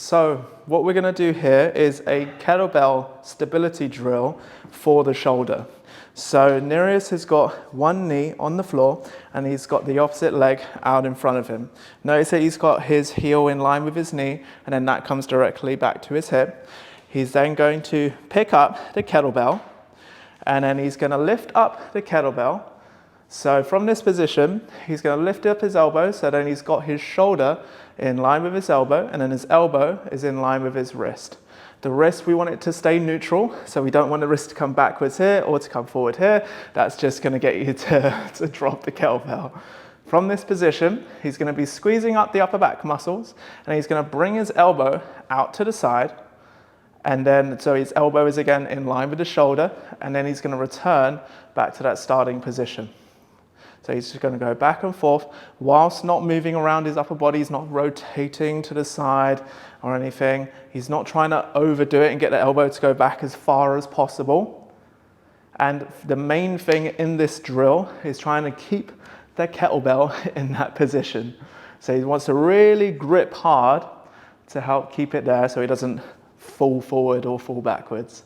So what we're going to do here is a kettlebell stability drill for the shoulder. So Nereus has got one knee on the floor and he's got the opposite leg out in front of him. Notice that he's got his heel in line with his knee and then that comes directly back to his hip. He's then going to pick up the kettlebell and then he's going to lift up the kettlebell. So from this position, he's going to lift up his elbow, so then he's got his shoulder in line with his elbow, and then his elbow is in line with his wrist. The wrist, we want it to stay neutral, so we don't want the wrist to come backwards here or to come forward here. That's just going to get you to drop the kettlebell. From this position, he's going to be squeezing up the upper back muscles, and he's going to bring his elbow out to the side, and then so his elbow is again in line with the shoulder, and then he's going to return back to that starting position. So he's just going to go back and forth whilst not moving around his upper body. He's not rotating to the side or anything. He's not trying to overdo it and get the elbow to go back as far as possible. And the main thing in this drill is trying to keep the kettlebell in that position. So he wants to really grip hard to help keep it there so he doesn't fall forward or fall backwards.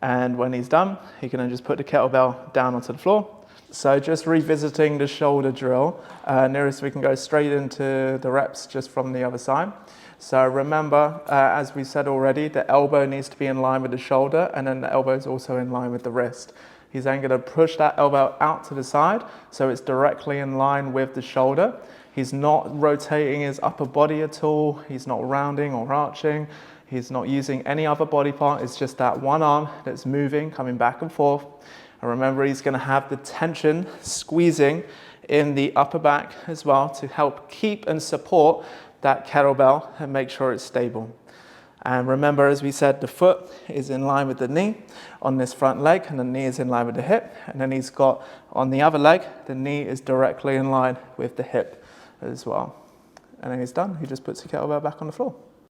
And when he's done, he can then just put the kettlebell down onto the floor. So just revisiting the shoulder drill, Nearest we can go straight into the reps just from the other side. So remember, as we said already, the elbow needs to be in line with the shoulder and then the elbow is also in line with the wrist. He's then going to push that elbow out to the side so it's directly in line with the shoulder. He's not rotating his upper body at all. He's not rounding or arching. He's not using any other body part. It's just that one arm that's moving, coming back and forth. And remember, he's going to have the tension squeezing in the upper back as well to help keep and support that kettlebell and make sure it's stable. And remember, as we said, the foot is in line with the knee on this front leg and the knee is in line with the hip. And then he's got on the other leg, the knee is directly in line with the hip as well. And then he's done. He just puts the kettlebell back on the floor.